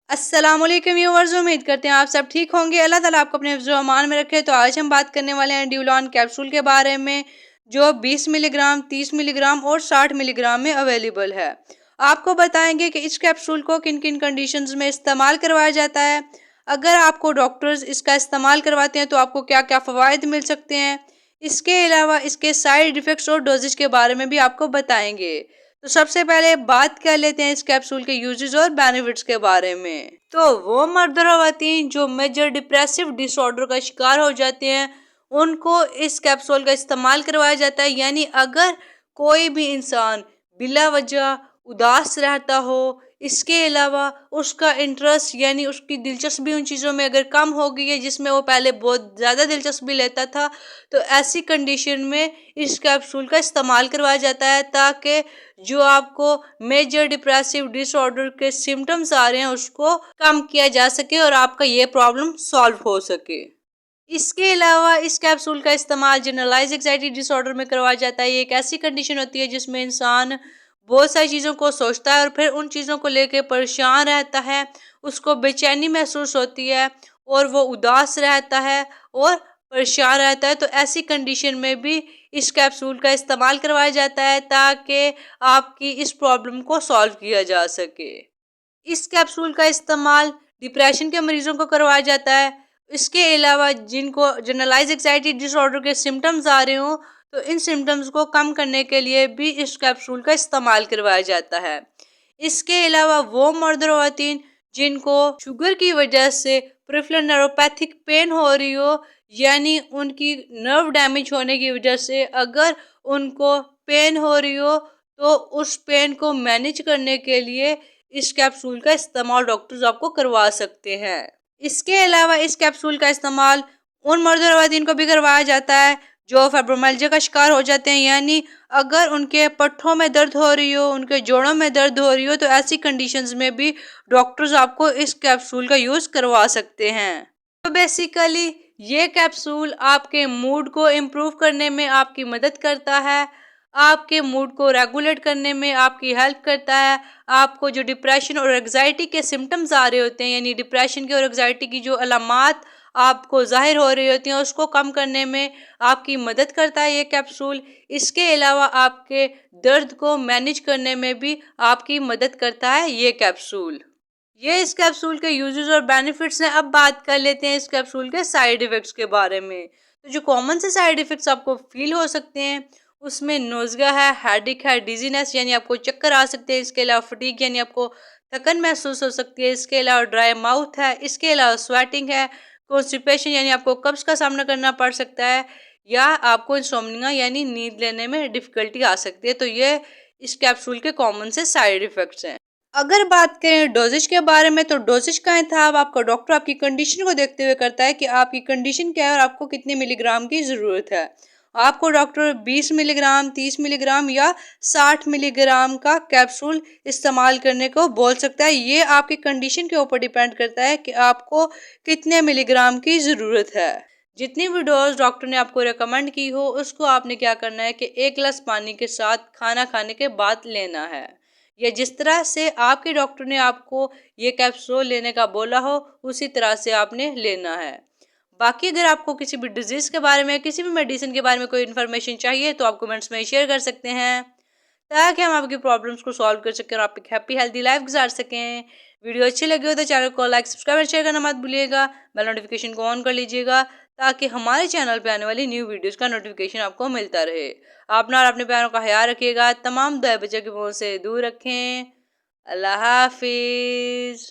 अस्सलामुअलैकुम व्यूअर्स, उम्मीद करते हैं आप सब ठीक होंगे। अल्लाह ताला आपको अपने हिफ्ज़ व अमान में रखे। तो आज हम बात करने वाले हैं ड्यूलॉन कैप्सूल के बारे में, जो 20 मिलीग्राम, 30 मिलीग्राम और 60 मिलीग्राम में अवेलेबल है। आपको बताएंगे कि इस कैप्सूल को किन किन कंडीशंस में इस्तेमाल करवाया जाता है। अगर आपको डॉक्टर्स इसका इस्तेमाल करवाते हैं तो आपको क्या क्या फ़वाइद मिल सकते हैं। इसके अलावा इसके साइड इफ़ेक्ट्स और डोजेज के बारे में भी आपको बताएंगे। तो सबसे पहले बात कर लेते हैं इस कैप्सूल के यूजेस और बेनिफिट्स के बारे में। तो वो मर्द और ख़वातीन जो मेजर डिप्रेसिव डिसऑर्डर का शिकार हो जाते हैं, उनको इस कैप्सूल का इस्तेमाल करवाया जाता है। यानी अगर कोई भी इंसान बिला वजह उदास रहता हो, इसके अलावा उसका इंटरेस्ट यानी उसकी दिलचस्पी उन चीज़ों में अगर कम हो गई है जिसमें वो पहले बहुत ज़्यादा दिलचस्पी लेता था, तो ऐसी कंडीशन में इस कैप्सूल का इस्तेमाल करवाया जाता है ताकि जो आपको मेजर डिप्रेसिव डिसऑर्डर के सिम्टम्स आ रहे हैं उसको कम किया जा सके और आपका ये प्रॉब्लम सॉल्व हो सके। इसके अलावा इस कैप्सूल का इस्तेमाल जनरलाइज एंग्जाइटी डिसऑर्डर में करवाया जाता है। ये एक ऐसी कंडीशन होती है जिसमें इंसान बहुत सारी चीज़ों को सोचता है और फिर उन चीज़ों को लेकर परेशान रहता है, उसको बेचैनी महसूस होती है और वो उदास रहता है और परेशान रहता है। तो ऐसी कंडीशन में भी इस कैप्सूल का इस्तेमाल करवाया जाता है ताकि आपकी इस प्रॉब्लम को सॉल्व किया जा सके। इस कैप्सूल का इस्तेमाल डिप्रेशन के मरीजों को करवाया जाता है। इसके अलावा जिनको जनरलाइज एंग्जाइटी डिसऑर्डर के सिम्टम्स आ रहे हों, तो इन सिम्टम्स को कम करने के लिए भी इस कैप्सूल का इस्तेमाल करवाया जाता है। इसके अलावा वो मर्द और ख़वातीन जिनको शुगर की वजह से पेरिफेरल न्यूरोपैथिक पेन हो रही हो, यानी उनकी नर्व डैमेज होने की वजह से अगर उनको पेन हो रही हो, तो उस पेन को मैनेज करने के लिए इस कैप्सूल का इस्तेमाल डॉक्टर्स आपको करवा सकते हैं। इसके अलावा इस कैप्सूल का इस्तेमाल उन मर्द और ख़वातीन को भी करवाया जाता है जो फाइब्रोमाइल्जिया का शिकार हो जाते हैं। यानी अगर उनके पट्ठों में दर्द हो रही हो, उनके जोड़ों में दर्द हो रही हो, तो ऐसी कंडीशंस में भी डॉक्टर्स आपको इस कैप्सूल का यूज़ करवा सकते हैं। तो बेसिकली ये कैप्सूल आपके मूड को इम्प्रूव करने में आपकी मदद करता है, आपके मूड को रेगुलेट करने में आपकी हेल्प करता है। आपको जो डिप्रेशन और एग्जाइटी के सिम्टम्स आ रहे होते हैं, यानी डिप्रेशन की और एग्जाइटी की जो अलामात आपको जाहिर हो रही होती हैं, उसको कम करने में आपकी मदद करता है ये कैप्सूल। इसके अलावा आपके दर्द को मैनेज करने में भी आपकी मदद करता है ये कैप्सूल। ये इस कैप्सूल के यूजेस और बेनिफिट्स हैं। अब बात कर लेते हैं इस कैप्सूल के साइड इफ़ेक्ट्स के बारे में। तो जो कॉमन से साइड इफ़ेक्ट्स आपको फील हो सकते हैं, उसमें नोज़िया है, हेडेक है, डिजीनेस यानी आपको चक्कर आ सकते हैं। इसके अलावा फटीग यानी आपको थकन महसूस हो सकती है। इसके अलावा ड्राई माउथ है। इसके अलावा स्वेटिंग है, कॉन्स्टिपेशन यानी आपको कब्ज़ का सामना करना पड़ सकता है, या आपको इंसोम्निया यानी नींद लेने में डिफ़िकल्टी आ सकती है। तो ये इस कैप्सूल के कॉमन से साइड इफ़ेक्ट्स हैं। अगर बात करें डोजेज के बारे में, तो डोजेज का इंतखाब आपका डॉक्टर आपकी कंडीशन को देखते हुए करता है कि आपकी कंडीशन क्या है और आपको कितने मिलीग्राम की ज़रूरत है। आपको डॉक्टर 20 मिलीग्राम, 30 मिलीग्राम या 60 मिलीग्राम का कैप्सूल इस्तेमाल करने को बोल सकता है। ये आपकी कंडीशन के ऊपर डिपेंड करता है कि आपको कितने मिलीग्राम की ज़रूरत है। जितनी भी डोज डॉक्टर ने आपको रेकमेंड की हो, उसको आपने क्या करना है कि 1 गिलास पानी के साथ खाना खाने के बाद लेना है, या जिस तरह से आपके डॉक्टर ने आपको ये कैप्सूल लेने का बोला हो उसी तरह से आपने लेना है। बाकी अगर आपको किसी भी डिजीज़ के बारे में, किसी भी मेडिसिन के बारे में कोई इन्फॉर्मेशन चाहिए तो आप कमेंट्स में शेयर कर सकते हैं ताकि हम आपकी प्रॉब्लम्स को सॉल्व कर सकें और आप एक हैप्पी हेल्दी लाइफ गुजार सकें। वीडियो अच्छी लगी हो तो चैनल को लाइक, सब्सक्राइब और शेयर करना मत भूलिएगा। बेल नोटिफिकेशन को ऑन कर लीजिएगा ताकि हमारे चैनल पे आने वाली न्यू वीडियोस का नोटिफिकेशन आपको मिलता रहे। अपना और अपने प्यारों का ख्याल रखिएगा। तमाम दुआ बच्चों की मुँह से दूर रखें। अल्लाह हाफिज़।